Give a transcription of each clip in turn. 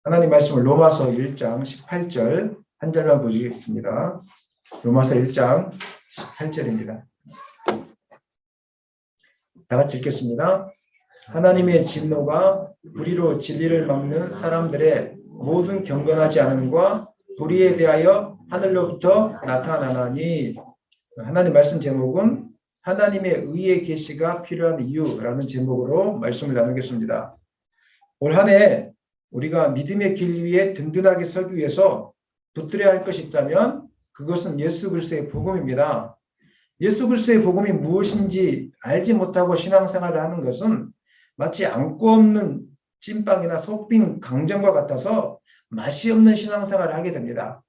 하나님 말씀을 로마서 1장 18절 한 절만 보시겠습니다. 로마서 1장 18절입니다. 다 같이 읽겠습니다. 하나님의 진노가 불의로 진리를 막는 사람들의 모든 경건하지 않음과 불의에 대하여 하늘로부터 나타나나니. 하나님 말씀 제목은 하나님의 의의 계시가 필요한 이유라는 제목으로 말씀을 나누겠습니다. 올 한 해 우리가 믿음의 길 위에 든든하게 서기 위해서 붙들어야 할 것이 있다면 그것은 예수 그리스도의 복음입니다. 예수 그리스도의 복음이 무엇인지 알지 못하고 신앙생활을 하는 것은 마치 안고 없는 찐빵이나 속빈 강정과 같아서 맛이 없는 신앙생활을 하게 됩니다.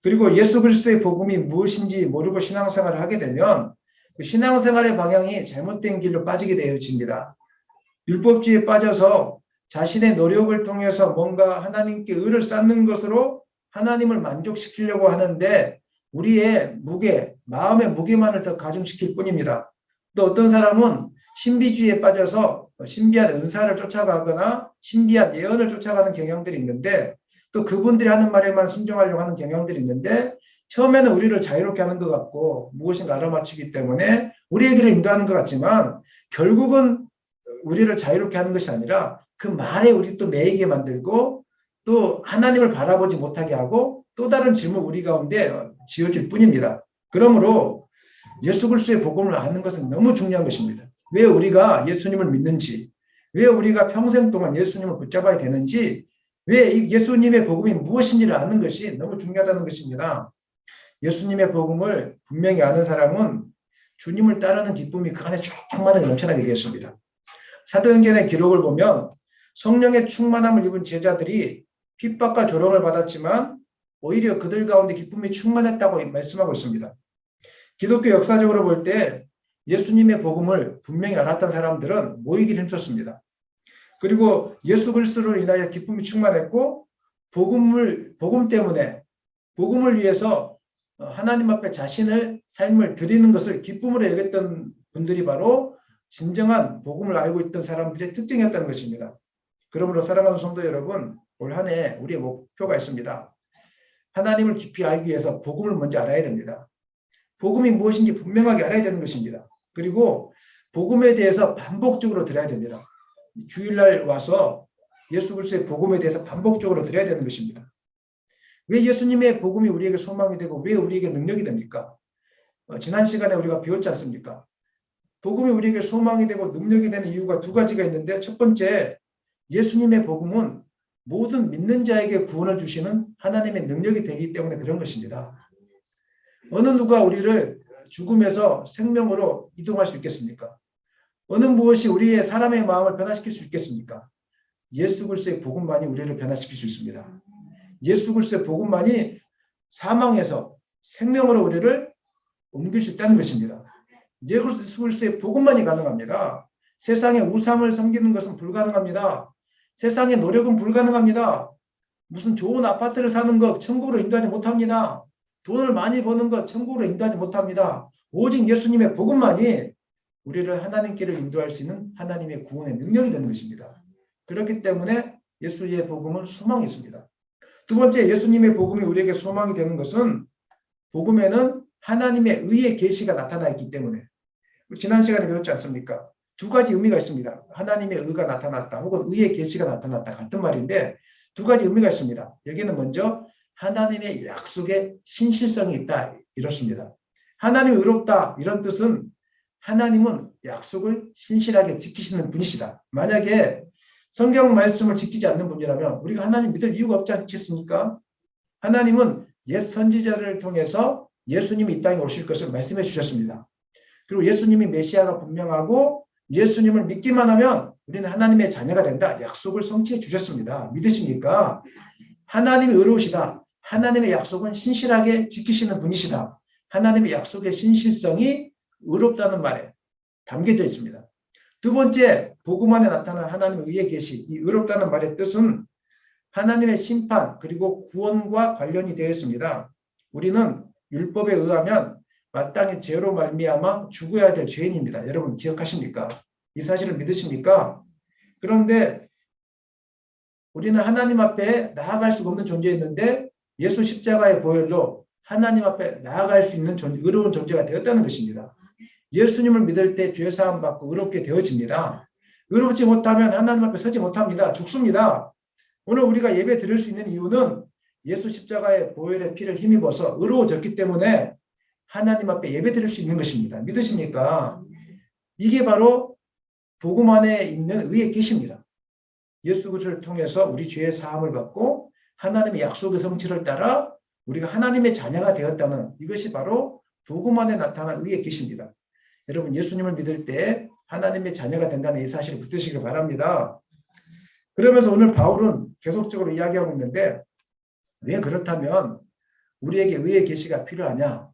그리고 예수 그리스도의 복음이 무엇인지 모르고 신앙생활을 하게 되면 그 신앙생활의 방향이 잘못된 길로 빠지게 되어집니다. 율법주의에 빠져서 자신의 노력을 통해서 뭔가 하나님께 의를 쌓는 것으로 하나님을 만족시키려고 하는데 우리의 무게, 마음의 무게만을 더 가중시킬 뿐입니다. 또 어떤 사람은 신비주의에 빠져서 신비한 은사를 쫓아가거나 신비한 예언을 쫓아가는 경향들이 있는데 또 그분들이 하는 말에만 순종하려고 하는 경향들이 있는데 처음에는 우리를 자유롭게 하는 것 같고 무엇인가 알아맞추기 때문에 우리에게를 인도하는 것 같지만 결국은 우리를 자유롭게 하는 것이 아니라 그 말에 우리 또 매이게 만들고 또 하나님을 바라보지 못하게 하고 또 다른 질문 우리 가운데 지어질 뿐입니다. 그러므로 예수 그리스도의 복음을 아는 것은 너무 중요한 것입니다. 왜 우리가 예수님을 믿는지, 왜 우리가 평생 동안 예수님을 붙잡아야 되는지, 왜 예수님의 복음이 무엇인지를 아는 것이 너무 중요하다는 것입니다. 예수님의 복음을 분명히 아는 사람은 주님을 따르는 기쁨이 그 안에 충만하게 넘쳐나게 되겠습니다. 사도행전의 기록을 보면 성령의 충만함을 입은 제자들이 핍박과 조롱을 받았지만 오히려 그들 가운데 기쁨이 충만했다고 말씀하고 있습니다. 기독교 역사적으로 볼 때 예수님의 복음을 분명히 알았던 사람들은 모이기를 힘썼습니다. 그리고 예수 그리스도로 인하여 기쁨이 충만했고 복음 때문에 복음을 위해서 하나님 앞에 자신의 삶을 드리는 것을 기쁨으로 여겼던 분들이 바로 진정한 복음을 알고 있던 사람들의 특징이었다는 것입니다. 그러므로 사랑하는 성도 여러분, 올 한 해 우리의 목표가 있습니다. 하나님을 깊이 알기 위해서 복음을 먼저 알아야 됩니다. 복음이 무엇인지 분명하게 알아야 되는 것입니다. 그리고 복음에 대해서 반복적으로 들어야 됩니다. 주일날 와서 예수 그리스도의 복음에 대해서 반복적으로 들어야 되는 것입니다. 왜 예수님의 복음이 우리에게 소망이 되고 왜 우리에게 능력이 됩니까? 지난 시간에 우리가 배웠지 않습니까? 복음이 우리에게 소망이 되고 능력이 되는 이유가 두 가지가 있는데 첫 번째, 예수님의 복음은 모든 믿는 자에게 구원을 주시는 하나님의 능력이 되기 때문에 그런 것입니다. 어느 누가 우리를 죽음에서 생명으로 이동할 수 있겠습니까? 어느 무엇이 우리의 사람의 마음을 변화시킬 수 있겠습니까? 예수 그리스도의 복음만이 우리를 변화시킬 수 있습니다. 예수 그리스도의 복음만이 사망에서 생명으로 우리를 옮길 수 있다는 것입니다. 예수 그리스도의 복음만이 가능합니다. 세상의 우상을 섬기는 것은 불가능합니다. 세상의 노력은 불가능합니다. 무슨 좋은 아파트를 사는 것 천국으로 인도하지 못합니다. 돈을 많이 버는 것 천국으로 인도하지 못합니다. 오직 예수님의 복음만이 우리를 하나님께로 인도할 수 있는 하나님의 구원의 능력이 되는 것입니다. 그렇기 때문에 예수의 복음은 소망이 있습니다. 두 번째, 예수님의 복음이 우리에게 소망이 되는 것은 복음에는 하나님의 의의 계시가 나타나 있기 때문에 지난 시간에 배웠지 않습니까? 두 가지 의미가 있습니다. 하나님의 의가 나타났다 혹은 의의 계시가 나타났다 같은 말인데 두 가지 의미가 있습니다. 여기는 먼저 하나님의 약속에 신실성이 있다 이렇습니다. 하나님이 의롭다 이런 뜻은 하나님은 약속을 신실하게 지키시는 분이시다. 만약에 성경 말씀을 지키지 않는 분이라면 우리가 하나님 믿을 이유가 없지 않겠습니까? 하나님은 옛 선지자를 통해서 예수님이 이 땅에 오실 것을 말씀해 주셨습니다. 그리고 예수님이 메시아가 분명하고 예수님을 믿기만 하면 우리는 하나님의 자녀가 된다. 약속을 성취해 주셨습니다. 믿으십니까? 하나님이 의로우시다. 하나님의 약속은 신실하게 지키시는 분이시다. 하나님의 약속의 신실성이 의롭다는 말에 담겨져 있습니다. 두 번째, 복음 안에 나타난 하나님의 의의 계시, 이 의롭다는 말의 뜻은 하나님의 심판 그리고 구원과 관련이 되어 있습니다. 우리는 율법에 의하면 마땅히 죄로 말미암아 죽어야 될 죄인입니다. 여러분 기억하십니까? 이 사실을 믿으십니까? 그런데 우리는 하나님 앞에 나아갈 수가 없는 존재였는데 예수 십자가의 보혈로 하나님 앞에 나아갈 수 있는 의로운 존재가 되었다는 것입니다. 예수님을 믿을 때 죄사함 받고 의롭게 되어집니다. 의롭지 못하면 하나님 앞에 서지 못합니다. 죽습니다. 오늘 우리가 예배 드릴 수 있는 이유는 예수 십자가의 보혈의 피를 힘입어서 의로워졌기 때문에 하나님 앞에 예배 드릴 수 있는 것입니다. 믿으십니까? 이게 바로 복음 안에 있는 의의 계시입니다. 예수 그리스도를 통해서 우리 죄의 사함을 받고 하나님의 약속의 성취를 따라 우리가 하나님의 자녀가 되었다는 이것이 바로 복음 안에 나타난 의의 계시입니다. 여러분 예수님을 믿을 때 하나님의 자녀가 된다는 이 사실을 붙드시길 바랍니다. 그러면서 오늘 바울은 계속적으로 이야기하고 있는데 왜 그렇다면 우리에게 의의 계시가 필요하냐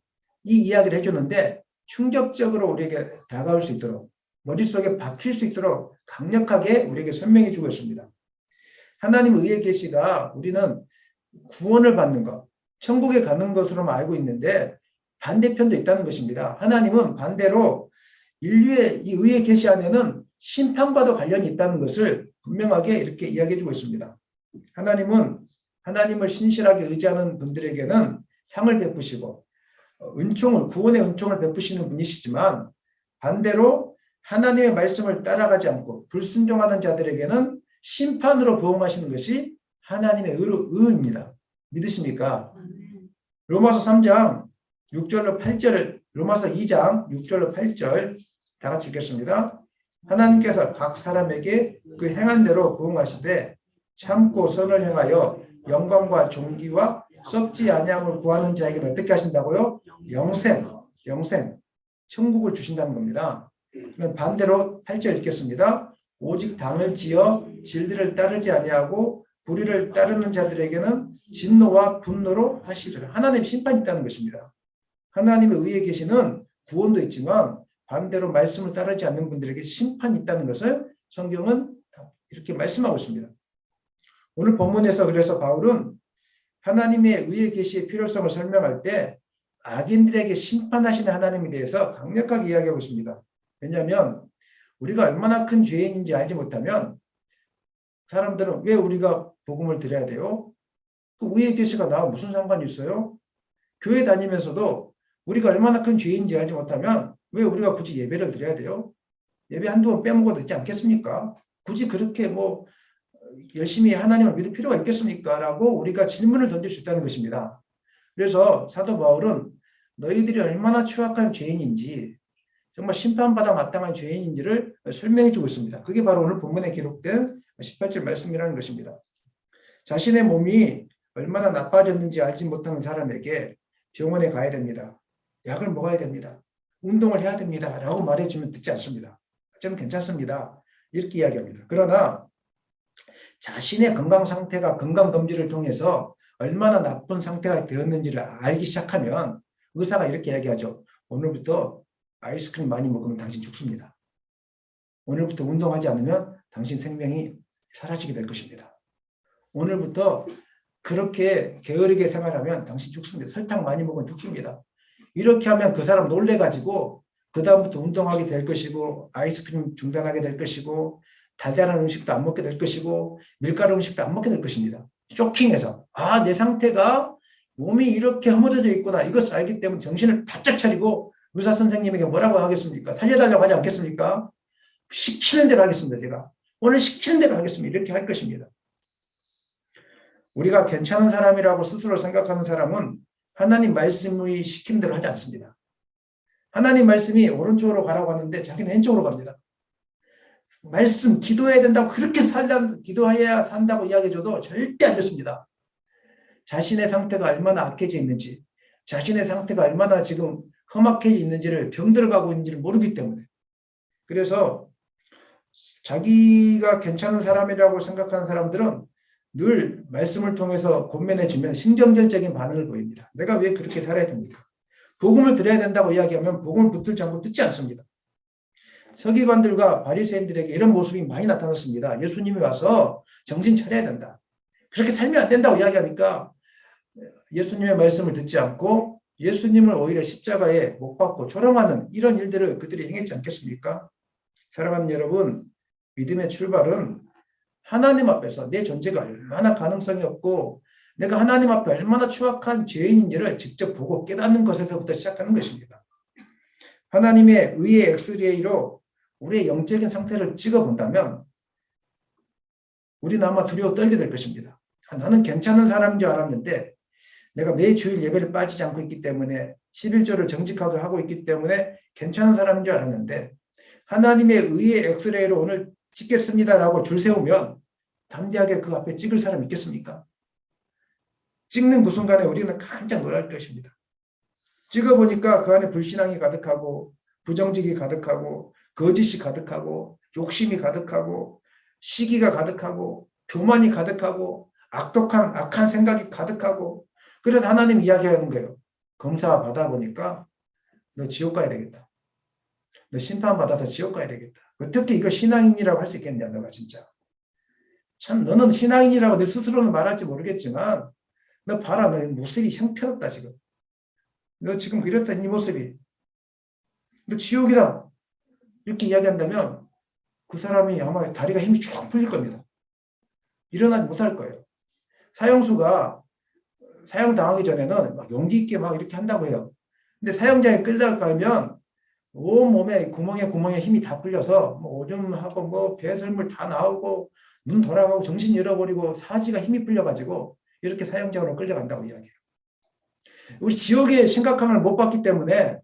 이 이야기를 해주는데 충격적으로 우리에게 다가올 수 있도록 머릿속에 박힐 수 있도록 강력하게 우리에게 설명해 주고 있습니다. 하나님의 의의 계시가 우리는 구원을 받는 것, 천국에 가는 것으로만 알고 있는데 반대편도 있다는 것입니다. 하나님은 반대로 인류의 이 의의 계시 안에는 심판과도 관련이 있다는 것을 분명하게 이렇게 이야기해 주고 있습니다. 하나님은 하나님을 신실하게 의지하는 분들에게는 상을 베푸시고 구원의 은총을 베푸시는 분이시지만 반대로 하나님의 말씀을 따라가지 않고 불순종하는 자들에게는 심판으로 보응하시는 것이 하나님의 의입니다. 믿으십니까? 로마서 3장 6절로 8절, 로마서 2장 6절로 8절 다 같이 읽겠습니다. 하나님께서 각 사람에게 그 행한 대로 보응하시되 참고 선을 행하여 영광과 존귀와 썩지 아니함을 구하는 자에게 어떻게 하신다고요? 영생, 천국을 주신다는 겁니다. 반대로 8절 읽겠습니다. 오직 당을 지어 진리를 따르지 아니하고 불의를 따르는 자들에게는 진노와 분노로 하시리라. 하나님의 심판이 있다는 것입니다. 하나님의 의에 계시는 구원도 있지만 반대로 말씀을 따르지 않는 분들에게 심판이 있다는 것을 성경은 이렇게 말씀하고 있습니다. 오늘 본문에서 그래서 바울은 하나님의 의에 계시의 필요성을 설명할 때 악인들에게 심판하시는 하나님에 대해서 강력하게 이야기하고 있습니다. 왜냐하면 우리가 얼마나 큰 죄인인지 알지 못하면 사람들은 왜 우리가 복음을 드려야 돼요? 그 의의 계시가 나와 무슨 상관이 있어요? 교회 다니면서도 우리가 얼마나 큰 죄인인지 알지 못하면 왜 우리가 굳이 예배를 드려야 돼요? 예배 한두 번 빼먹어도 되지 않겠습니까? 굳이 그렇게 열심히 하나님을 믿을 필요가 있겠습니까? 라고 우리가 질문을 던질 수 있다는 것입니다. 그래서 사도 바울은 너희들이 얼마나 추악한 죄인인지 정말 심판받아 마땅한 죄인인지를 설명해 주고 있습니다. 그게 바로 오늘 본문에 기록된 18절 말씀이라는 것입니다. 자신의 몸이 얼마나 나빠졌는지 알지 못하는 사람에게 병원에 가야 됩니다. 약을 먹어야 됩니다. 운동을 해야 됩니다. 라고 말해주면 듣지 않습니다. 저는 괜찮습니다. 이렇게 이야기합니다. 그러나 자신의 건강 상태가 건강검진을 통해서 얼마나 나쁜 상태가 되었는지를 알기 시작하면 의사가 이렇게 이야기하죠. 오늘부터 아이스크림 많이 먹으면 당신 죽습니다. 오늘부터 운동하지 않으면 당신 생명이 사라지게 될 것입니다. 오늘부터 그렇게 게으르게 생활하면 당신 죽습니다. 설탕 많이 먹으면 죽습니다. 이렇게 하면 그 사람 놀래가지고 그 다음부터 운동하게 될 것이고 아이스크림 중단하게 될 것이고 달달한 음식도 안 먹게 될 것이고 밀가루 음식도 안 먹게 될 것입니다. 쇼킹해서 내 상태가 몸이 이렇게 허물어져 있구나 이것을 알기 때문에 정신을 바짝 차리고 의사 선생님에게 뭐라고 하겠습니까? 살려달라고 하지 않겠습니까? 시키는 대로 하겠습니다. 제가 오늘 시키는 대로 하겠습니다. 이렇게 할 것입니다. 우리가 괜찮은 사람이라고 스스로 생각하는 사람은 하나님 말씀이 시키는 대로 하지 않습니다. 하나님 말씀이 오른쪽으로 가라고 하는데 자기는 왼쪽으로 갑니다. 말씀 기도해야 된다고 그렇게 기도해야 산다고 이야기해줘도 절대 안 됐습니다. 자신의 상태가 얼마나 악해져 있는지 자신의 상태가 얼마나 지금 험악해져 있는지를 병들어가고 있는지를 모르기 때문에 그래서 자기가 괜찮은 사람이라고 생각하는 사람들은 늘 말씀을 통해서 권면해주면 신경절적인 반응을 보입니다. 내가 왜 그렇게 살아야 됩니까? 복음을 들어야 된다고 이야기하면 복음을 붙들지 않고 듣지 않습니다. 서기관들과 바리새인들에게 이런 모습이 많이 나타났습니다. 예수님이 와서 정신 차려야 된다. 그렇게 살면 안 된다고 이야기하니까 예수님의 말씀을 듣지 않고 예수님을 오히려 십자가에 못 박고 조롱하는 이런 일들을 그들이 행했지 않겠습니까? 사랑하는 여러분, 믿음의 출발은 하나님 앞에서 내 존재가 얼마나 가능성이 없고 내가 하나님 앞에 얼마나 추악한 죄인인지를 직접 보고 깨닫는 것에서부터 시작하는 것입니다. 하나님의 의의 엑스레이로 우리의 영적인 상태를 찍어본다면 우리는 아마 두려워 떨게 될 것입니다. 나는 괜찮은 사람인 줄 알았는데 내가 매 주일 예배를 빠지지 않고 있기 때문에 11조를 정직하게 하고 있기 때문에 괜찮은 사람인 줄 알았는데 하나님의 의의 엑스레이로 오늘 찍겠습니다라고 줄 세우면 담대하게 그 앞에 찍을 사람 있겠습니까? 찍는 그 순간에 우리는 깜짝 놀랄 것입니다. 찍어보니까 그 안에 불신앙이 가득하고 부정직이 가득하고 거짓이 가득하고 욕심이 가득하고 시기가 가득하고 교만이 가득하고 악한 생각이 가득하고 그래서 하나님 이야기하는 거예요. 검사 받아보니까 너 지옥 가야 되겠다. 너 심판받아서 지옥 가야 되겠다. 어떻게 이거 신앙인이라고 할 수 있겠냐 너가 진짜. 참 너는 신앙인이라고 내 스스로는 말할지 모르겠지만 너 봐라 너 모습이 형편없다 지금. 너 지금 이렇다 이 모습이. 너 지옥이다. 이렇게 이야기한다면 그 사람이 아마 다리가 힘이 쭉 풀릴 겁니다. 일어나지 못할 거예요. 사형수가 사형당하기 전에는 막 용기 있게 막 이렇게 한다고 해요. 근데 사형장에 끌려가면 온몸에 구멍에 힘이 다 풀려서 뭐 오줌하고 뭐 배설물 다 나오고 눈 돌아가고 정신 잃어버리고 사지가 힘이 풀려가지고 이렇게 사형장으로 끌려간다고 이야기해요. 우리 지옥의 심각함을 못 봤기 때문에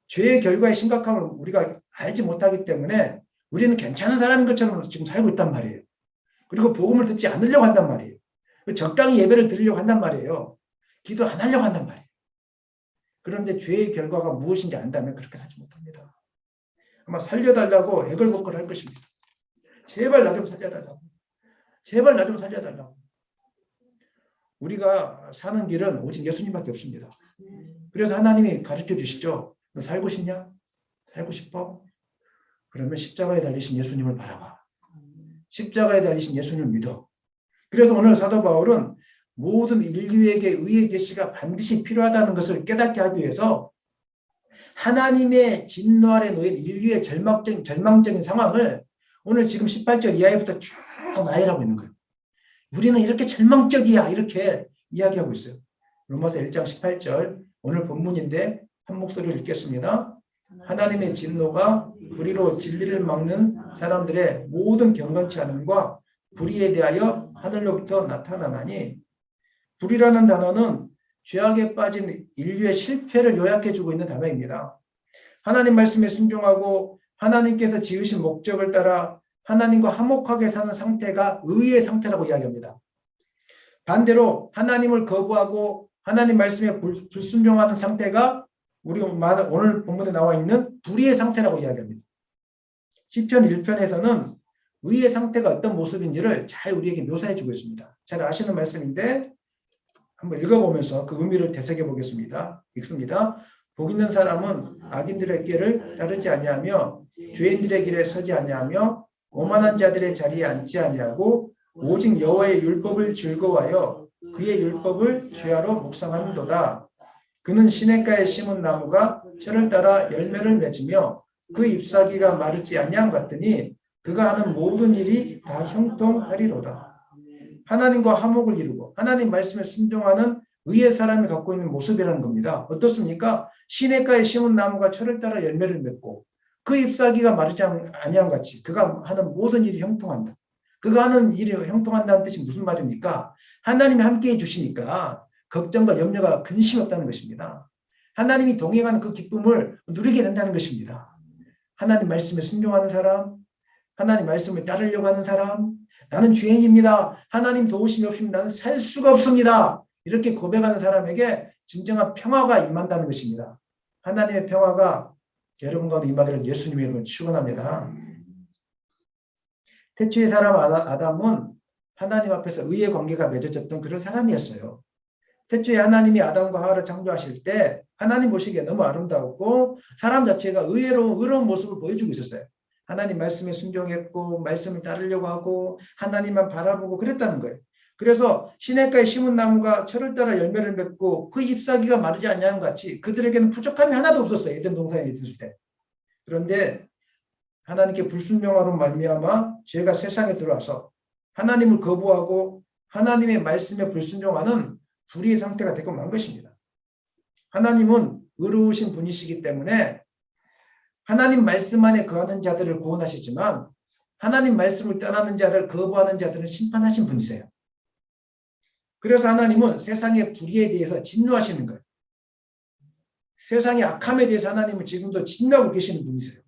죄의 결과의 심각함을 우리가 알지 못하기 때문에 우리는 괜찮은 사람인 것처럼 지금 살고 있단 말이에요. 그리고 복음을 듣지 않으려고 한단 말이에요. 적당히 예배를 드리려고 한단 말이에요. 기도 안 하려고 한단 말이에요. 그런데 죄의 결과가 무엇인지 안다면 그렇게 살지 못합니다. 아마 살려달라고 애걸복걸 할 것입니다. 제발 나 좀 살려달라고. 제발 나 좀 살려달라고. 우리가 사는 길은 오직 예수님밖에 없습니다. 그래서 하나님이 가르쳐 주시죠. 너 살고 싶냐? 살고 싶어? 그러면 십자가에 달리신 예수님을 바라봐. 십자가에 달리신 예수님을 믿어. 그래서 오늘 사도 바울은 모든 인류에게 의의 계시가 반드시 필요하다는 것을 깨닫게 하기 위해서 하나님의 진노 아래 놓인 인류의 절망적인 상황을 오늘 지금 18절 이하부터 쭉 나열하고 있는 거예요. 우리는 이렇게 절망적이야 이렇게 이야기하고 있어요. 로마서 1장 18절 오늘 본문인데 한 목소리로 읽겠습니다. 하나님의 진노가 우리로 진리를 막는 사람들의 모든 경건치 않음과 불의에 대하여 하늘로부터 나타나나니 불의라는 단어는 죄악에 빠진 인류의 실패를 요약해주고 있는 단어입니다. 하나님 말씀에 순종하고 하나님께서 지으신 목적을 따라 하나님과 화목하게 사는 상태가 의의 상태라고 이야기합니다. 반대로 하나님을 거부하고 하나님 말씀에 불순종하는 상태가 우리 오늘 본문에 나와 있는 불의의 상태라고 이야기합니다. 시편 1편에서는 의의 상태가 어떤 모습인지를 잘 우리에게 묘사해주고 있습니다. 잘 아시는 말씀인데 한번 읽어보면서 그 의미를 되새겨 보겠습니다. 읽습니다. 복 있는 사람은 악인들의 길을 따르지 아니하며 죄인들의 길에 서지 아니하며 오만한 자들의 자리에 앉지 아니하고 오직 여호와의 율법을 즐거워하여 그의 율법을 주야로 묵상하는도다. 그는 시냇가에 심은 나무가 철을 따라 열매를 맺으며 그 잎사귀가 마르지 아니함 같으니 그가 하는 모든 일이 다 형통하리로다. 하나님과 화목을 이루고 하나님 말씀에 순종하는 의의 사람이 갖고 있는 모습이라는 겁니다. 어떻습니까? 시냇가에 심은 나무가 철을 따라 열매를 맺고 그 잎사귀가 마르지 아니함 같이 그가 하는 모든 일이 형통한다. 그가 하는 일이 형통한다는 뜻이 무슨 말입니까? 하나님이 함께해 주시니까 걱정과 염려가 근심 없다는 것입니다. 하나님이 동행하는 그 기쁨을 누리게 된다는 것입니다. 하나님 말씀에 순종하는 사람, 하나님 말씀을 따르려고 하는 사람, 나는 죄인입니다. 하나님 도우심이 없으면 나는 살 수가 없습니다. 이렇게 고백하는 사람에게 진정한 평화가 임한다는 것입니다. 하나님의 평화가 여러분 가운데 임하기를 예수님의 이름으로 축원합니다. 태초의 사람 아담은 하나님 앞에서 의의 관계가 맺어졌던 그런 사람이었어요. 태초에 하나님이 아담과 하와를 창조하실 때 하나님 보시기에 너무 아름다웠고 사람 자체가 의로운 모습을 보여주고 있었어요. 하나님 말씀에 순종했고 말씀을 따르려고 하고 하나님만 바라보고 그랬다는 거예요. 그래서 시냇가에 심은 나무가 철을 따라 열매를 맺고 그 잎사귀가 마르지 않냐는 같이 그들에게는 부족함이 하나도 없었어요. 에덴 동산에 있을 때. 그런데 하나님께 불순종하로 말미암아 죄가 세상에 들어와서 하나님을 거부하고 하나님의 말씀에 불순종하는 불의의 상태가 되고 만 것입니다. 하나님은 의로우신 분이시기 때문에 하나님 말씀 안에 거하는 자들을 구원하시지만 하나님 말씀을 떠나는 자들, 거부하는 자들은 심판하신 분이세요. 그래서 하나님은 세상의 불의에 대해서 진노하시는 거예요. 세상의 악함에 대해서 하나님은 지금도 진노하고 계시는 분이세요.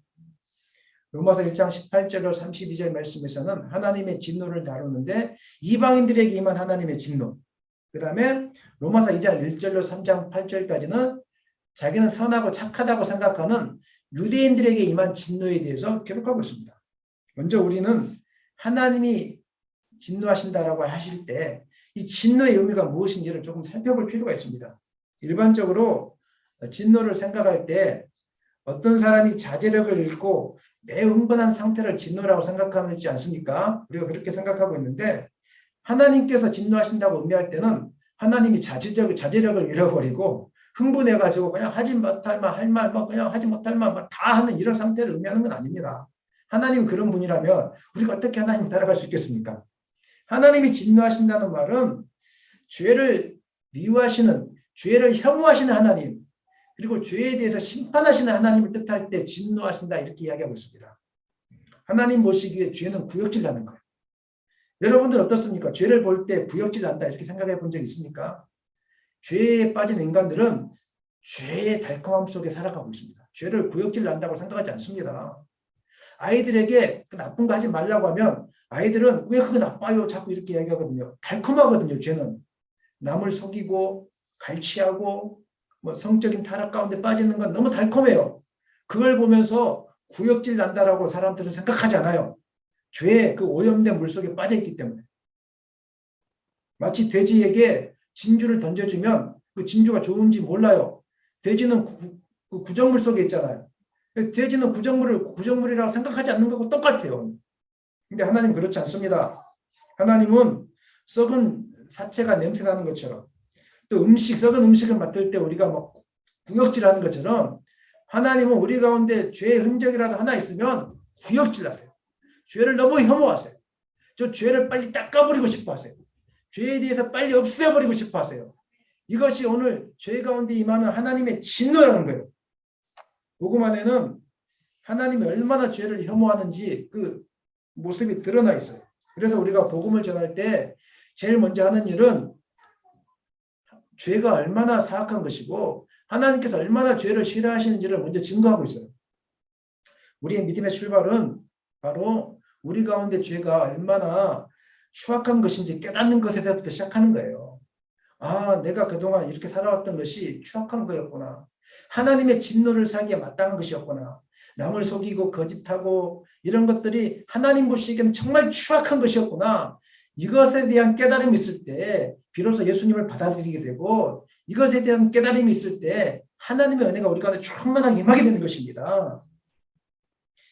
로마서 1장 18절로 32절 말씀에서는 하나님의 진노를 다루는데 이방인들에게 임한 하나님의 진노. 그 다음에 로마서 2장 1절로 3장 8절까지는 자기는 선하고 착하다고 생각하는 유대인들에게 임한 진노에 대해서 기록하고 있습니다. 먼저 우리는 하나님이 진노하신다라고 하실 때 이 진노의 의미가 무엇인지를 조금 살펴볼 필요가 있습니다. 일반적으로 진노를 생각할 때 어떤 사람이 자제력을 잃고 매우 흥분한 상태를 진노라고 생각하지 않습니까? 우리가 그렇게 생각하고 있는데 하나님께서 진노하신다고 의미할 때는 하나님이 자제력을 잃어버리고 흥분해가지고 그냥 하지 못할 말, 할 말, 그냥 하지 못할 말 다 하는 이런 상태를 의미하는 건 아닙니다. 하나님은 그런 분이라면 우리가 어떻게 하나님 따라갈 수 있겠습니까? 하나님이 진노하신다는 말은 죄를 미워하시는, 죄를 혐오하시는 하나님, 그리고 죄에 대해서 심판하시는 하나님을 뜻할 때 진노하신다 이렇게 이야기하고 있습니다. 하나님 보시기에 죄는 구역질 나는 거예요. 여러분들 어떻습니까? 죄를 볼 때 구역질 난다 이렇게 생각해 본 적 있습니까? 죄에 빠진 인간들은 죄의 달콤함 속에 살아가고 있습니다. 죄를 구역질 난다고 생각하지 않습니다. 아이들에게 그 나쁜 거 하지 말라고 하면 아이들은 왜 그거 나빠요? 자꾸 이렇게 이야기하거든요. 달콤하거든요. 죄는. 남을 속이고 갈취하고 뭐 성적인 타락 가운데 빠지는 건 너무 달콤해요. 그걸 보면서 구역질 난다라고 사람들은 생각하지 않아요. 죄의 그 오염된 물속에 빠져있기 때문에. 마치 돼지에게 진주를 던져주면 그 진주가 좋은지 몰라요. 돼지는 그 구정물 속에 있잖아요. 돼지는 구정물이라고 생각하지 않는 거고 똑같아요. 근데 하나님 그렇지 않습니다. 하나님은 썩은 사체가 냄새나는 것처럼 또 썩은 음식을 맡을 때 우리가 막 구역질하는 것처럼 하나님은 우리 가운데 죄의 흔적이라도 하나 있으면 구역질하세요. 죄를 너무 혐오하세요. 저 죄를 빨리 닦아버리고 싶어 하세요. 죄에 대해서 빨리 없애버리고 싶어 하세요. 이것이 오늘 죄 가운데 임하는 하나님의 진노라는 거예요. 복음 안에는 하나님이 얼마나 죄를 혐오하는지 그 모습이 드러나 있어요. 그래서 우리가 복음을 전할 때 제일 먼저 하는 일은 죄가 얼마나 사악한 것이고 하나님께서 얼마나 죄를 싫어하시는지를 먼저 증거하고 있어요. 우리의 믿음의 출발은 바로 우리 가운데 죄가 얼마나 추악한 것인지 깨닫는 것에서부터 시작하는 거예요. 아, 내가 그동안 이렇게 살아왔던 것이 추악한 거였구나. 하나님의 진노를 사기에 마땅한 것이었구나. 남을 속이고 거짓하고 이런 것들이 하나님 보시기에는 정말 추악한 것이었구나. 이것에 대한 깨달음이 있을 때 비로소 예수님을 받아들이게 되고 이것에 대한 깨달음이 있을 때 하나님의 은혜가 우리 가운데 충만하게 임하게 되는 것입니다.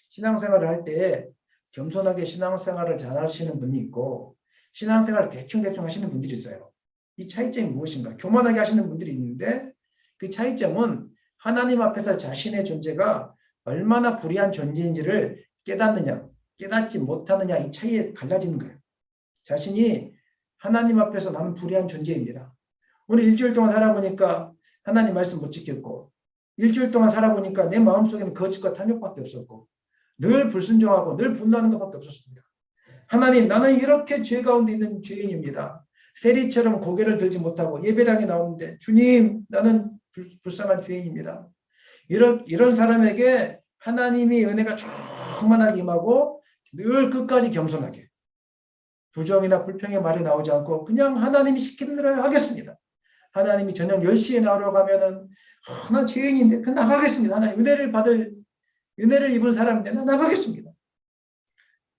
신앙생활을 할 때 겸손하게 신앙생활을 잘 하시는 분이 있고 신앙생활을 대충대충 하시는 분들이 있어요. 이 차이점이 무엇인가? 교만하게 하시는 분들이 있는데 그 차이점은 하나님 앞에서 자신의 존재가 얼마나 불의한 존재인지를 깨닫느냐, 깨닫지 못하느냐 이 차이에 갈라지는 거예요. 자신이 하나님 앞에서 나는 불의한 존재입니다. 오늘 일주일 동안 살아보니까 하나님 말씀 못 지켰고 일주일 동안 살아보니까 내 마음속에는 거짓과 탐욕밖에 없었고 늘 불순종하고 늘 분노하는 것밖에 없었습니다. 하나님 나는 이렇게 죄 가운데 있는 죄인입니다. 세리처럼 고개를 들지 못하고 예배당에 나오는데 주님 나는 불쌍한 죄인입니다. 이런 사람에게 하나님이 은혜가 충만하게 임하고 늘 끝까지 겸손하게 부정이나 불평의 말이 나오지 않고 그냥 하나님이 시키는 대로 하겠습니다. 하나님이 저녁 10시에 나오라고 하면은 난 죄인인데 그냥 나가겠습니다. 하나님 은혜를 입은 사람인데 난 나가겠습니다.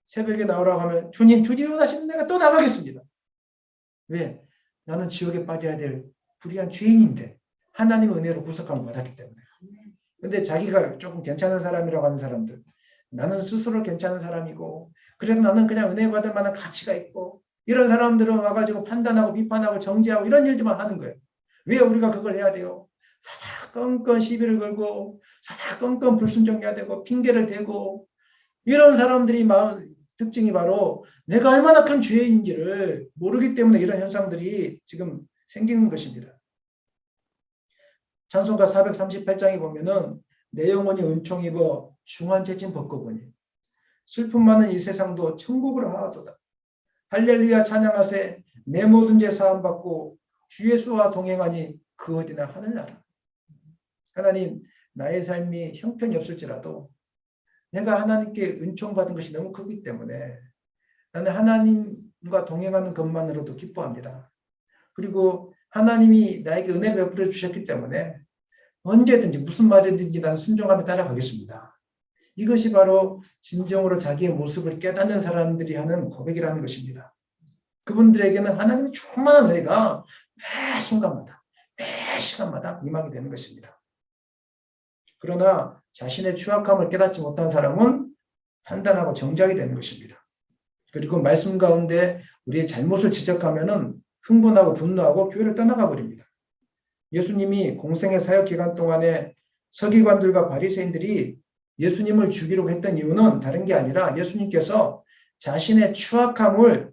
새벽에 나오라고 하면 주님 원하시면 내가 또 나가겠습니다. 왜? 나는 지옥에 빠져야 될 불의한 죄인인데 하나님의 은혜로 구속함을 받았기 때문에. 근데 자기가 조금 괜찮은 사람이라고 하는 사람들 나는 스스로 괜찮은 사람이고 그래서 나는 그냥 은혜 받을 만한 가치가 있고 이런 사람들은 와가지고 판단하고 비판하고 정죄하고 이런 일들만 하는 거예요. 왜 우리가 그걸 해야 돼요? 사사건건 시비를 걸고 사사건건 불순종해야 되고 핑계를 대고 이런 사람들이 특징이 바로 내가 얼마나 큰 죄인인지를 모르기 때문에 이런 현상들이 지금 생기는 것입니다. 찬송가 438장에 보면은 내 영혼이 은총 입어 중환죄진 벗고보니 슬픔 많은 이 세상도 천국으로 하도다. 할렐루야 찬양하세 내 모든 죄 사함 받고 주 예수와 동행하니 그 어디나 하늘나라. 하나님 나의 삶이 형편이 없을지라도 내가 하나님께 은총받은 것이 너무 크기 때문에 나는 하나님과 동행하는 것만으로도 기뻐합니다. 그리고 하나님이 나에게 은혜를 베풀어 주셨기 때문에 언제든지 무슨 말이든지 나는 순종하며 따라가겠습니다. 이것이 바로 진정으로 자기의 모습을 깨닫는 사람들이 하는 고백이라는 것입니다. 그분들에게는 하나님의 충만한 은혜가 매 순간마다 매 시간마다 임하게 되는 것입니다. 그러나 자신의 추악함을 깨닫지 못한 사람은 판단하고 정죄하게 되는 것입니다. 그리고 말씀 가운데 우리의 잘못을 지적하면은 흥분하고 분노하고 교회를 떠나가 버립니다. 예수님이 공생의 사역 기간 동안에 서기관들과 바리새인들이 예수님을 죽이려고 했던 이유는 다른 게 아니라 예수님께서 자신의 추악함을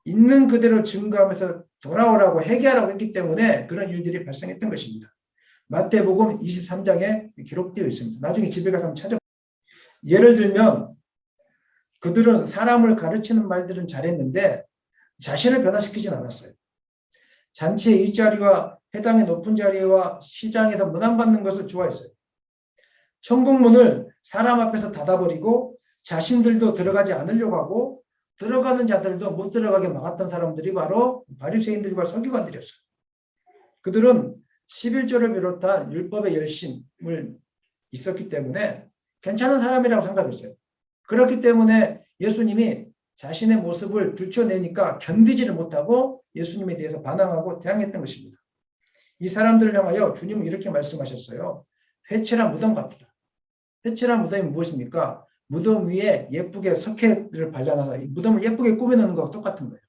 있는 그대로 증거하면서 돌아오라고 회개하라고 했기 때문에 그런 일들이 발생했던 것입니다. 마태복음 23장에 기록되어 있습니다. 나중에 집에 가서 한번 찾아보세요. 예를 들면 그들은 사람을 가르치는 말들은 잘했는데 자신을 변화시키진 않았어요. 잔치의 일자리와 해당의 높은 자리와 시장에서 문안받는 것을 좋아했어요. 천국문을 사람 앞에서 닫아버리고 자신들도 들어가지 않으려고 하고 들어가는 자들도 못 들어가게 막았던 사람들이 바로 바리새인들과 서기관들이었어요. 그들은 11조를 비롯한 율법의 열심을 있었기 때문에 괜찮은 사람이라고 생각했어요. 그렇기 때문에 예수님이 자신의 모습을 들춰내니까 견디지를 못하고 예수님에 대해서 반항하고 대항했던 것입니다. 이 사람들을 향하여 주님은 이렇게 말씀하셨어요. 회칠한 무덤 같다. 회칠한 무덤이 무엇입니까? 무덤 위에 예쁘게 석회를 발라놔서 무덤을 예쁘게 꾸며놓는 것과 똑같은 거예요.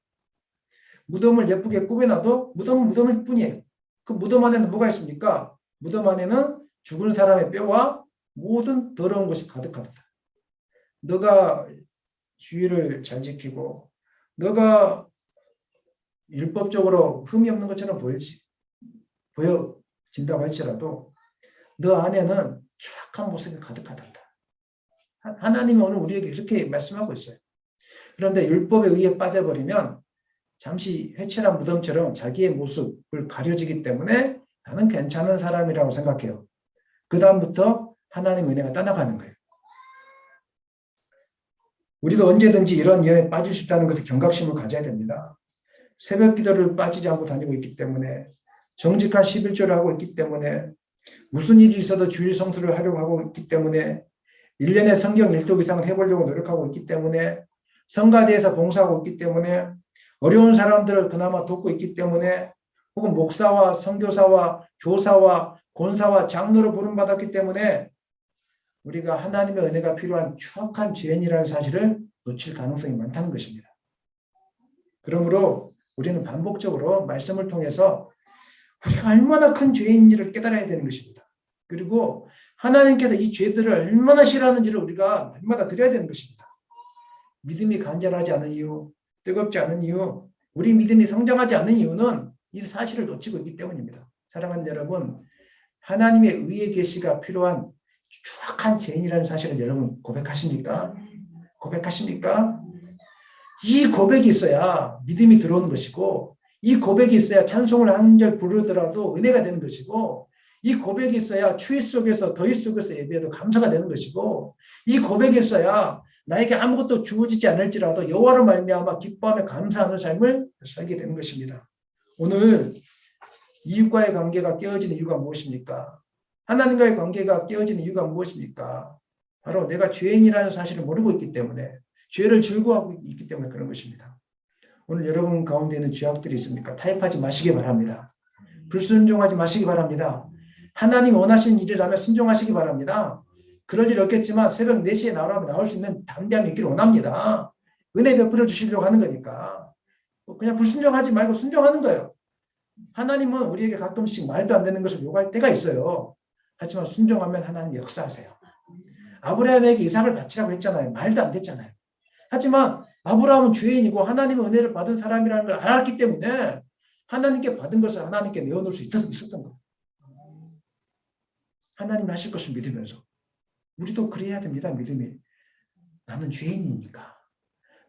무덤을 예쁘게 꾸며놔도 무덤은 무덤일 뿐이에요. 그 무덤 안에는 뭐가 있습니까? 무덤 안에는 죽은 사람의 뼈와 모든 더러운 것이 가득합니다. 너가 주의를 잘 지키고 너가 율법적으로 흠이 없는 것처럼 보여진다고 할지라도 너 안에는 추악한 모습이 가득하단다. 하나님은 오늘 우리에게 이렇게 말씀하고 있어요. 그런데 율법에 의해 빠져버리면 잠시 회칠한 무덤처럼 자기의 모습을 가려지기 때문에 나는 괜찮은 사람이라고 생각해요. 그 다음부터 하나님의 은혜가 떠나가는 거예요. 우리도 언제든지 이런 일에 빠질 수 있다는 것에 경각심을 가져야 됩니다. 새벽 기도를 빠지지 않고 다니고 있기 때문에 정직한 11조를 하고 있기 때문에 무슨 일이 있어도 주일 성수를 하려고 하고 있기 때문에 1년에 성경 1독 이상을 해보려고 노력하고 있기 때문에 성가대에서 봉사하고 있기 때문에 어려운 사람들을 그나마 돕고 있기 때문에 혹은 목사와 선교사와 교사와 권사와 장로로 부름받았기 때문에 우리가 하나님의 은혜가 필요한 추악한 죄인이라는 사실을 놓칠 가능성이 많다는 것입니다. 그러므로 우리는 반복적으로 말씀을 통해서 우리가 얼마나 큰 죄인인지를 깨달아야 되는 것입니다. 그리고 하나님께서 이 죄들을 얼마나 싫어하는지를 우리가 날마다 드려야 되는 것입니다. 믿음이 간절하지 않은 이유, 뜨겁지 않은 이유, 우리 믿음이 성장하지 않은 이유는 이 사실을 놓치고 있기 때문입니다. 사랑하는 여러분, 하나님의 의의 계시가 필요한 추악한 죄인이라는 사실을 여러분 고백하십니까? 고백하십니까? 이 고백이 있어야 믿음이 들어오는 것이고 이 고백이 있어야 찬송을 한 절 부르더라도 은혜가 되는 것이고 이 고백이 있어야 추위 속에서 더위 속에서 예배해도 감사가 되는 것이고 이 고백이 있어야 나에게 아무것도 주어지지 않을지라도 여호와로 말미암아 기뻐하며 감사하는 삶을 살게 되는 것입니다. 오늘 이웃과의 관계가 깨어지는 이유가 무엇입니까? 하나님과의 관계가 깨어지는 이유가 무엇입니까? 바로 내가 죄인이라는 사실을 모르고 있기 때문에 죄를 즐거워하고 있기 때문에 그런 것입니다. 오늘 여러분 가운데 있는 죄악들이 있습니까? 타협하지 마시기 바랍니다. 불순종하지 마시기 바랍니다. 하나님 원하시는 일이라면 순종하시기 바랍니다. 그럴 일 없겠지만 새벽 4시에 나오라면 나올 수 있는 담대함이 있기를 원합니다. 은혜 베풀어 주시려고 하는 거니까. 그냥 불순종하지 말고 순종하는 거예요. 하나님은 우리에게 가끔씩 말도 안 되는 것을 요구할 때가 있어요. 하지만 순종하면 하나님 역사하세요. 아브라함에게 이삭을 바치라고 했잖아요. 말도 안 됐잖아요. 하지만 아브라함은 죄인이고 하나님의 은혜를 받은 사람이라는 걸 알았기 때문에 하나님께 받은 것을 하나님께 내어놓을 수 있었던 거예요. 하나님이 하실 것을 믿으면서. 우리도 그래야 됩니다. 믿음이. 나는 죄인이니까.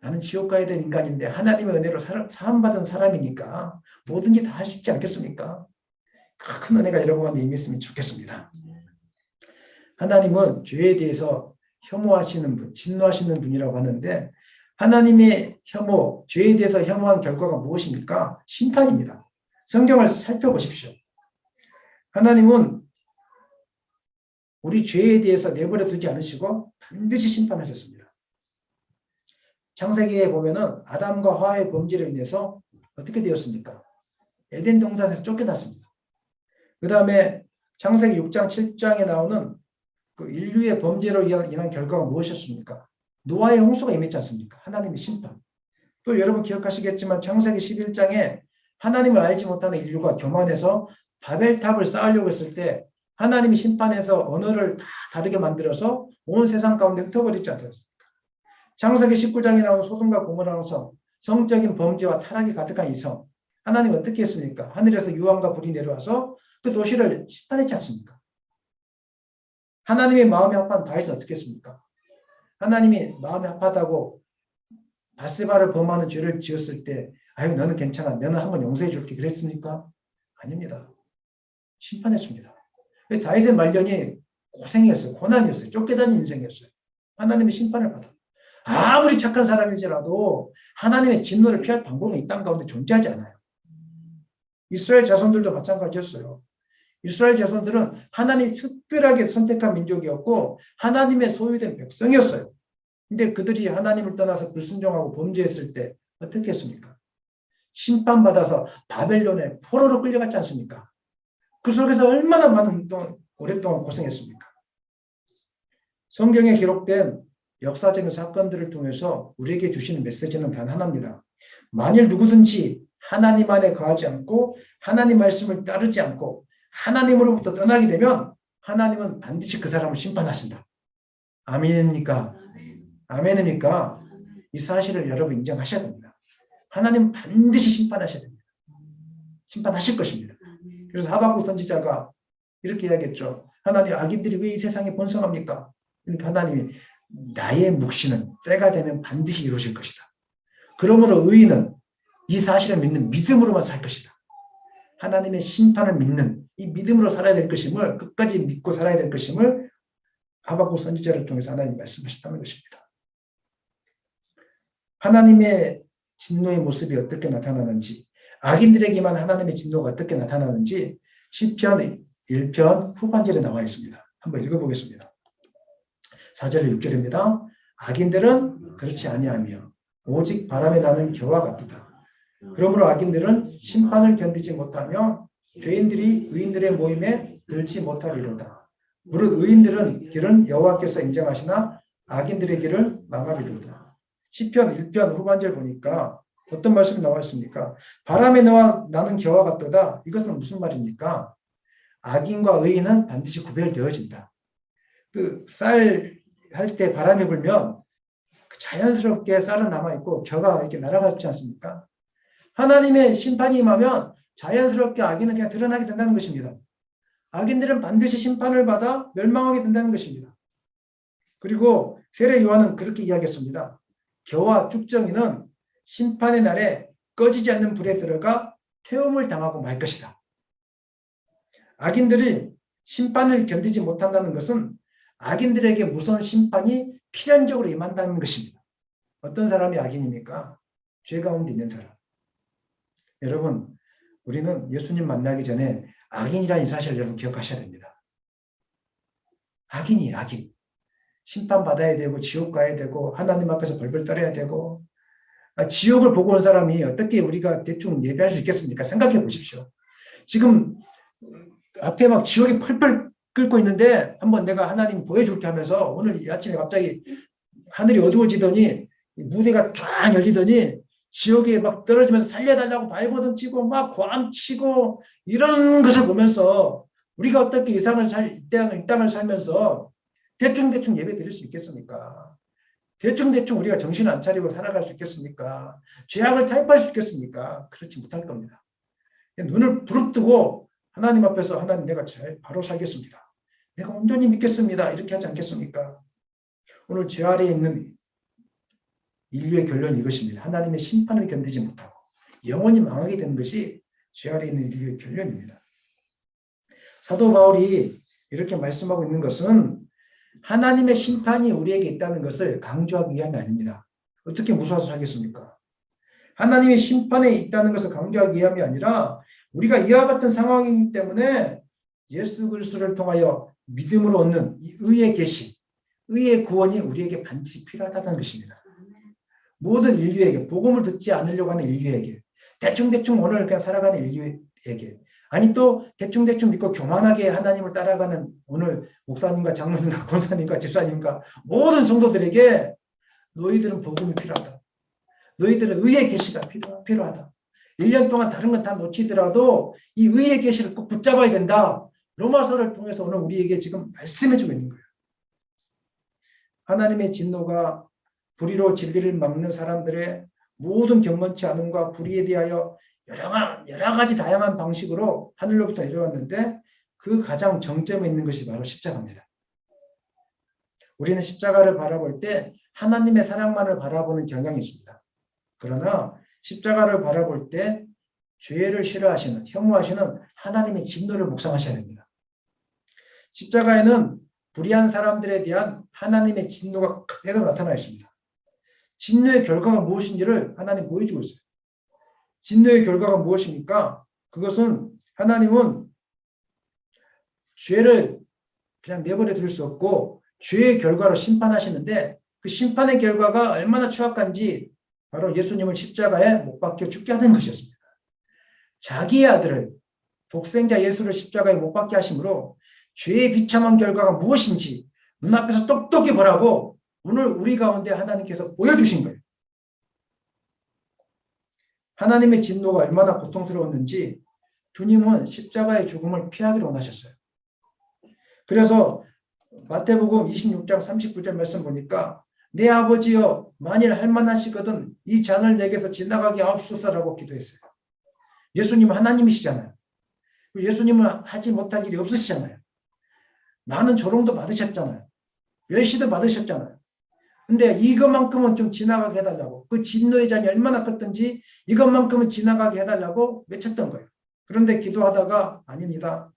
나는 지옥 가야 될 인간인데 하나님의 은혜로 사함받은 사람이니까 모든 게 다 할 수 있지 않겠습니까? 큰 은혜가 여러분한테 임했으면 좋겠습니다. 하나님은 죄에 대해서 혐오하시는 분, 진노하시는 분이라고 하는데 하나님의 혐오, 죄에 대해서 혐오한 결과가 무엇입니까? 심판입니다. 성경을 살펴보십시오. 하나님은 우리 죄에 대해서 내버려 두지 않으시고 반드시 심판하셨습니다. 창세기에 보면은 아담과 하와의 범죄로 인해서 어떻게 되었습니까? 에덴 동산에서 쫓겨났습니다. 그 다음에 창세기 6장, 7장에 나오는 그 인류의 범죄로 인한 결과가 무엇이었습니까? 노아의 홍수가 임했지 않습니까? 하나님의 심판. 또 여러분 기억하시겠지만 창세기 11장에 하나님을 알지 못하는 인류가 교만해서 바벨탑을 쌓으려고 했을 때 하나님이 심판해서 언어를 다 다르게 만들어서 온 세상 가운데 흩어버리지 않습니까? 창세기 19장에 나온 소돔과 고모라는 성, 성적인 범죄와 타락이 가득한 이 성. 하나님 어떻게 했습니까? 하늘에서 유황과 불이 내려와서 그 도시를 심판했지 않습니까? 하나님의 마음이 아파한 다윗은 어떻게 했습니까? 하나님이 마음이 아파하다고 바세바를 범하는 죄를 지었을 때 아유 너는 괜찮아. 너는 한번 용서해 줄게. 그랬습니까? 아닙니다. 심판했습니다. 다윗의 말년이 고생이었어요. 고난이었어요. 쫓겨다니는 인생이었어요. 하나님의 심판을 받아. 아무리 착한 사람일지라도 하나님의 진노를 피할 방법은 이 땅 가운데 존재하지 않아요. 이스라엘 자손들도 마찬가지였어요. 이스라엘 자손들은 하나님이 특별하게 선택한 민족이었고 하나님의 소유된 백성이었어요. 근데 그들이 하나님을 떠나서 불순종하고 범죄했을 때 어떻게 했습니까? 심판받아서 바벨론에 포로로 끌려갔지 않습니까? 그 속에서 얼마나 오랫동안 고생했습니까? 성경에 기록된 역사적인 사건들을 통해서 우리에게 주시는 메시지는 단 하나입니다. 만일 누구든지 하나님 안에 거하지 않고 하나님 말씀을 따르지 않고 하나님으로부터 떠나게 되면 하나님은 반드시 그 사람을 심판하신다. 아멘입니까? 아멘입니까? 이 사실을 여러분 인정하셔야 됩니다. 하나님은 반드시 심판하셔야 됩니다. 심판하실 것입니다. 그래서 하박국 선지자가 이렇게 이야기했죠. 하나님, 악인들이 왜 이 세상에 번성합니까? 그러니까 하나님이 나의 묵시는 때가 되면 반드시 이루어질 것이다. 그러므로 의인은 이 사실을 믿는 믿음으로만 살 것이다. 하나님의 심판을 믿는 이 믿음으로 살아야 될 것임을 끝까지 믿고 살아야 될 것임을 하박국 선지자를 통해서 하나님 말씀하셨다는 것입니다. 하나님의 진노의 모습이 어떻게 나타나는지 악인들에게만 하나님의 진노가 어떻게 나타나는지 시편 1편 후반절에 나와 있습니다. 한번 읽어보겠습니다. 4절 6절입니다. 악인들은 그렇지 아니하며 오직 바람에 나는 겨와 같도다. 그러므로 악인들은 심판을 견디지 못하며 죄인들이 의인들의 모임에 들지 못하리로다. 무릇 의인들은 길은 여호와께서 인정하시나 악인들의 길을 망하리로다. 시편 1편 후반절 보니까 어떤 말씀이 나와 있습니까? 바람에 나는 겨와 같도다. 이것은 무슨 말입니까? 악인과 의인은 반드시 구별되어진다. 그 쌀 할 때 바람이 불면 자연스럽게 쌀은 남아있고 겨가 이렇게 날아가지 않습니까? 하나님의 심판이 임하면 자연스럽게 악인은 그냥 드러나게 된다는 것입니다. 악인들은 반드시 심판을 받아 멸망하게 된다는 것입니다. 그리고 세례 요한은 그렇게 이야기했습니다. 겨와 쭉정이는 심판의 날에 꺼지지 않는 불에 들어가 태움을 당하고 말 것이다. 악인들이 심판을 견디지 못한다는 것은 악인들에게 무서운 심판이 필연적으로 임한다는 것입니다. 어떤 사람이 악인입니까? 죄 가운데 있는 사람. 여러분, 우리는 예수님 만나기 전에 악인이라는 사실을 여러분 기억하셔야 됩니다. 악인이에요, 악인. 심판받아야 되고 지옥 가야 되고 하나님 앞에서 벌벌 떨어야 되고 지옥을 보고 온 사람이 어떻게 우리가 대충 예배할 수 있겠습니까? 생각해 보십시오. 지금 앞에 막 지옥이 펄펄 끓고 있는데 한번 내가 하나님 보여줄게 하면서 오늘 이 아침에 갑자기 하늘이 어두워지더니 무대가 쫙 열리더니 지옥에 막 떨어지면서 살려달라고 발버둥 치고 막 고함치고 이런 것을 보면서 우리가 어떻게 이 땅을 살면서 대충 예배 드릴 수 있겠습니까? 대충대충 우리가 정신 안 차리고 살아갈 수 있겠습니까? 죄악을 타협할 수 있겠습니까? 그렇지 못할 겁니다. 눈을 부릅뜨고 하나님 앞에서 하나님 내가 잘 바로 살겠습니다. 내가 온전히 믿겠습니다. 이렇게 하지 않겠습니까? 오늘 죄 아래에 있는 인류의 결론이 이것입니다. 하나님의 심판을 견디지 못하고 영원히 망하게 되는 것이 죄 아래에 있는 인류의 결론입니다. 사도 바울이 이렇게 말씀하고 있는 것은 하나님의 심판이 우리에게 있다는 것을 강조하기 위함이 아닙니다. 어떻게 무서워서 살겠습니까? 하나님의 심판에 있다는 것을 강조하기 위함이 아니라 우리가 이와 같은 상황이기 때문에 예수 그리스도를 통하여 믿음으로 얻는 이 의의 계시, 의의 구원이 우리에게 반드시 필요하다는 것입니다. 모든 인류에게, 복음을 듣지 않으려고 하는 인류에게, 대충대충 오늘 그냥 살아가는 인류에게, 아니 또 대충대충 믿고 교만하게 하나님을 따라가는 오늘 목사님과 장로님과 권사님과 집사님과 모든 성도들에게 너희들은 복음이 필요하다. 너희들은 의의 계시가 필요하다. 1년 동안 다른 건 다 놓치더라도 이 의의 계시를 꼭 붙잡아야 된다. 로마서를 통해서 오늘 우리에게 지금 말씀해주고 있는 거예요. 하나님의 진노가 불의로 진리를 막는 사람들의 모든 경건치 않음과 불의에 대하여 여러 가지 다양한 방식으로 하늘로부터 내려왔는데 그 가장 정점에 있는 것이 바로 십자가입니다. 우리는 십자가를 바라볼 때 하나님의 사랑만을 바라보는 경향이 있습니다. 그러나 십자가를 바라볼 때 죄를 싫어하시는, 혐오하시는 하나님의 진노를 묵상하셔야 됩니다. 십자가에는 불의한 사람들에 대한 하나님의 진노가 그대로 나타나 있습니다. 진노의 결과가 무엇인지를 하나님 보여주고 있어요. 진노의 결과가 무엇입니까? 그것은 하나님은 죄를 그냥 내버려 둘 수 없고 죄의 결과로 심판하시는데 그 심판의 결과가 얼마나 추악한지 바로 예수님을 십자가에 못 박혀 죽게 하는 것이었습니다. 자기의 아들을 독생자 예수를 십자가에 못 박게 하심으로 죄의 비참한 결과가 무엇인지 눈앞에서 똑똑히 보라고 오늘 우리 가운데 하나님께서 보여주신 거예요. 하나님의 진노가 얼마나 고통스러웠는지 주님은 십자가의 죽음을 피하기를 원하셨어요. 그래서 마태복음 26장 39절 말씀 보니까 내 아버지여 만일 할만하시거든 이 잔을 내게서 지나가게 하옵소서라고 기도했어요. 예수님은 하나님이시잖아요. 예수님은 하지 못할 일이 없으시잖아요. 많은 조롱도 받으셨잖아요. 멸시도 받으셨잖아요. 근데 이것만큼은 좀 지나가게 해달라고, 그 진노의 잔이 얼마나 컸든지 이것만큼은 지나가게 해달라고 외쳤던 거예요. 그런데 기도하다가 아닙니다.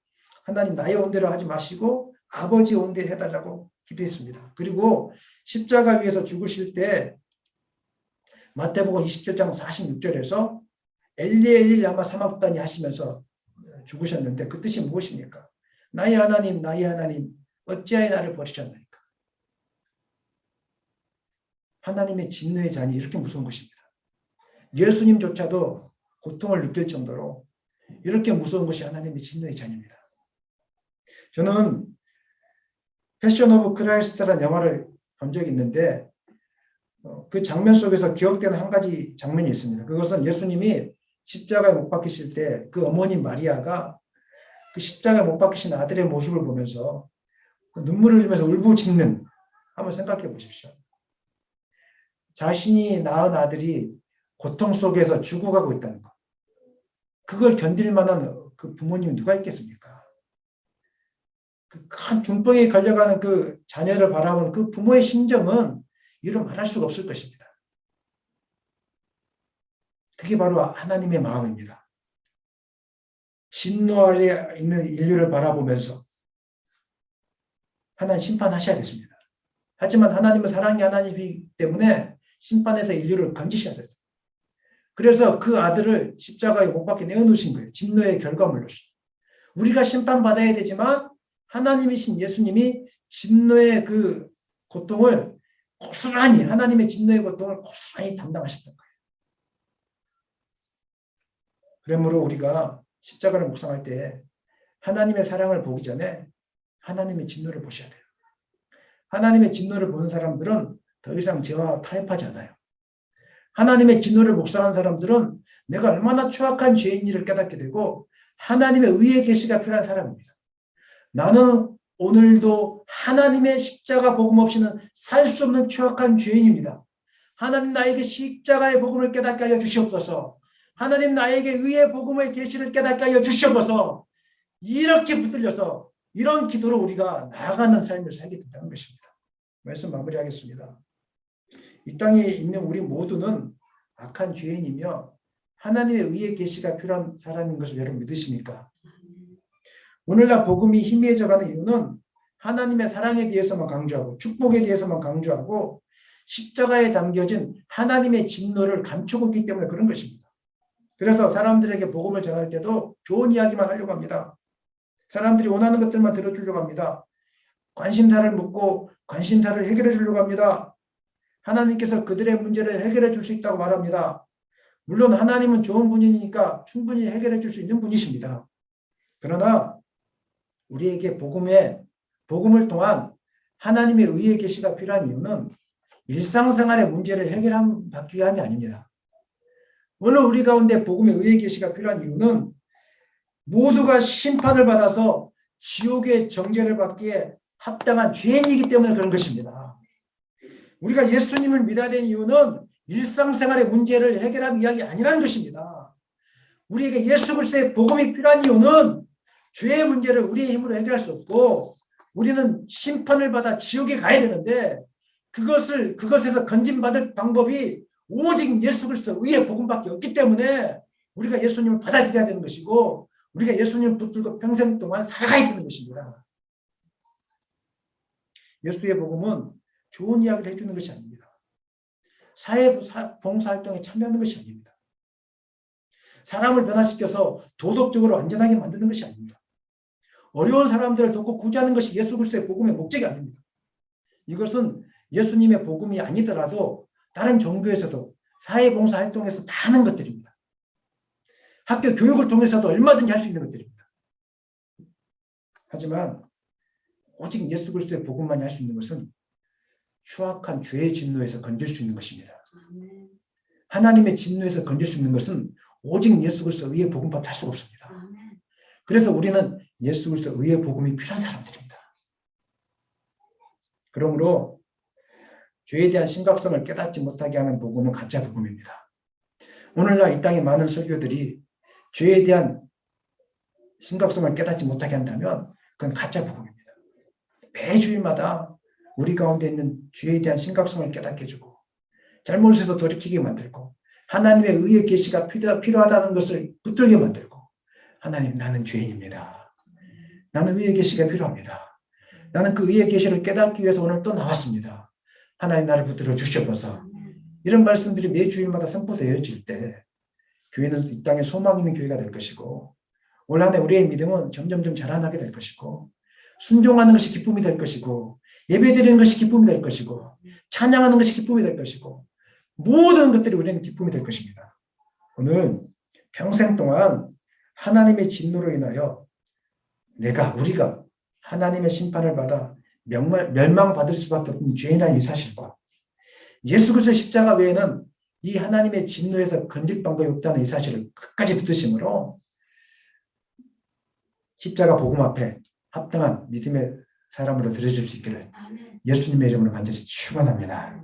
하나님 나의 온대로 하지 마시고 아버지 온대로 해달라고 기도했습니다. 그리고 십자가 위에서 죽으실 때 마태복음 27장 46절에서 엘리 엘리 라마 사막다니 하시면서 죽으셨는데 그 뜻이 무엇입니까? 나의 하나님 어찌하여 나를 버리셨나이까? 하나님의 진노의 잔이 이렇게 무서운 것입니다. 예수님조차도 고통을 느낄 정도로 이렇게 무서운 것이 하나님의 진노의 잔입니다. 저는 패션 오브 크라이스트라는 영화를 본 적이 있는데 그 장면 속에서 기억되는 한 가지 장면이 있습니다. 그것은 예수님이 십자가에 못 박히실 때 그 어머니 마리아가 그 십자가에 못 박히신 아들의 모습을 보면서 눈물을 흘리면서 울부짖는, 한번 생각해 보십시오. 자신이 낳은 아들이 고통 속에서 죽어가고 있다는 것. 그걸 견딜 만한 그 부모님이 누가 있겠습니까? 그 큰 중병에 걸려가는 그 자녀를 바라보는 그 부모의 심정은 이루 말할 수가 없을 것입니다. 그게 바로 하나님의 마음입니다. 진노 아래 있는 인류를 바라보면서 하나님 심판하셔야겠습니다. 하지만 하나님은 사랑의 하나님이기 때문에 심판에서 인류를 건지셔야겠어요. 그래서 그 아들을 십자가에 못 박혀 내어놓으신 거예요. 진노의 결과물로서. 우리가 심판받아야 되지만 하나님이신 예수님이 진노의 그 고통을 고스란히, 하나님의 진노의 고통을 고스란히 담당하셨던 거예요. 그러므로 우리가 십자가를 묵상할 때 하나님의 사랑을 보기 전에 하나님의 진노를 보셔야 돼요. 하나님의 진노를 보는 사람들은 더 이상 죄와 타협하지 않아요. 하나님의 진노를 묵상한 사람들은 내가 얼마나 추악한 죄인지를 깨닫게 되고 하나님의 의의 계시가 필요한 사람입니다. 나는 오늘도 하나님의 십자가 복음 없이는 살 수 없는 추악한 죄인입니다. 하나님 나에게 십자가의 복음을 깨닫게 하여 주시옵소서. 하나님 나에게 의의 복음의 계시를 깨닫게 하여 주시옵소서. 이렇게 붙들려서 이런 기도로 우리가 나아가는 삶을 살게 된다는 것입니다. 말씀 마무리하겠습니다. 이 땅에 있는 우리 모두는 악한 죄인이며 하나님의 의의 계시가 필요한 사람인 것을 여러분 믿으십니까? 오늘날 복음이 희미해져가는 이유는 하나님의 사랑에 대해서만 강조하고 축복에 대해서만 강조하고 십자가에 담겨진 하나님의 진노를 감추고 있기 때문에 그런 것입니다. 그래서 사람들에게 복음을 전할 때도 좋은 이야기만 하려고 합니다. 사람들이 원하는 것들만 들어주려고 합니다. 관심사를 묻고 관심사를 해결해 주려고 합니다. 하나님께서 그들의 문제를 해결해 줄 수 있다고 말합니다. 물론 하나님은 좋은 분이니까 충분히 해결해 줄 수 있는 분이십니다. 그러나 우리에게 복음을 통한 하나님의 의의 계시가 필요한 이유는 일상생활의 문제를 해결받기 위함이 아닙니다. 오늘 우리 가운데 복음의 의의 계시가 필요한 이유는 모두가 심판을 받아서 지옥의 정죄를 받기에 합당한 죄인이기 때문에 그런 것입니다. 우리가 예수님을 믿어야 되는 이유는 일상생활의 문제를 해결한 이야기 아니라는 것입니다. 우리에게 예수 그리스도의 복음이 필요한 이유는 죄의 문제를 우리의 힘으로 해결할 수 없고 우리는 심판을 받아 지옥에 가야 되는데 그것에서 건진받을 방법이 오직 예수 그리스도 의의 복음밖에 없기 때문에 우리가 예수님을 받아들여야 되는 것이고 우리가 예수님을 붙들고 평생 동안 살아가야 되는 것입니다. 예수의 복음은 좋은 이야기를 해주는 것이 아닙니다. 사회 봉사활동에 참여하는 것이 아닙니다. 사람을 변화시켜서 도덕적으로 안전하게 만드는 것이 아닙니다. 어려운 사람들을 돕고 구제하는 것이 예수 그리스도의 복음의 목적이 아닙니다. 이것은 예수님의 복음이 아니더라도 다른 종교에서도 사회봉사활동에서 다 하는 것들입니다. 학교 교육을 통해서도 얼마든지 할 수 있는 것들입니다. 하지만 오직 예수 그리스도의 복음만이 할 수 있는 것은 추악한 죄의 진노에서 건질 수 있는 것입니다. 하나님의 진노에서 건질 수 있는 것은 오직 예수 그리스도 의의 복음밖에 할 수가 없습니다. 그래서 우리는 예수 그리스도 의의 복음이 필요한 사람들입니다. 그러므로 죄에 대한 심각성을 깨닫지 못하게 하는 복음은 가짜 복음입니다. 오늘날 이 땅의 많은 설교들이 죄에 대한 심각성을 깨닫지 못하게 한다면 그건 가짜 복음입니다. 매 주일마다 우리 가운데 있는 죄에 대한 심각성을 깨닫게 해주고 잘못해서 돌이키게 만들고 하나님의 의의 계시가 필요하다는 것을 붙들게 만들고 하나님 나는 죄인입니다. 나는 의의 계시가 필요합니다. 나는 그 의의 계시를 깨닫기 위해서 오늘 또 나왔습니다. 하나님 나를 붙들어 주시옵소서. 이런 말씀들이 매 주일마다 선포되어질 때 교회는 이 땅에 소망 있는 교회가 될 것이고 올 한 해 우리의 믿음은 점점점 자라나게 될 것이고 순종하는 것이 기쁨이 될 것이고 예배드리는 것이 기쁨이 될 것이고 찬양하는 것이 기쁨이 될 것이고 모든 것들이 우리는 기쁨이 될 것입니다. 오늘 평생 동안 하나님의 진노로 인하여 우리가 하나님의 심판을 받아 멸망받을 수밖에 없는 죄인이라는 이 사실과 예수 그리스도의 십자가 외에는 이 하나님의 진노에서 건질 방법이 없다는 이 사실을 끝까지 붙드심으로 십자가 복음 앞에 합당한 믿음의 사람으로 들여줄 수 있기를 예수님의 이름으로 간절히 축원합니다.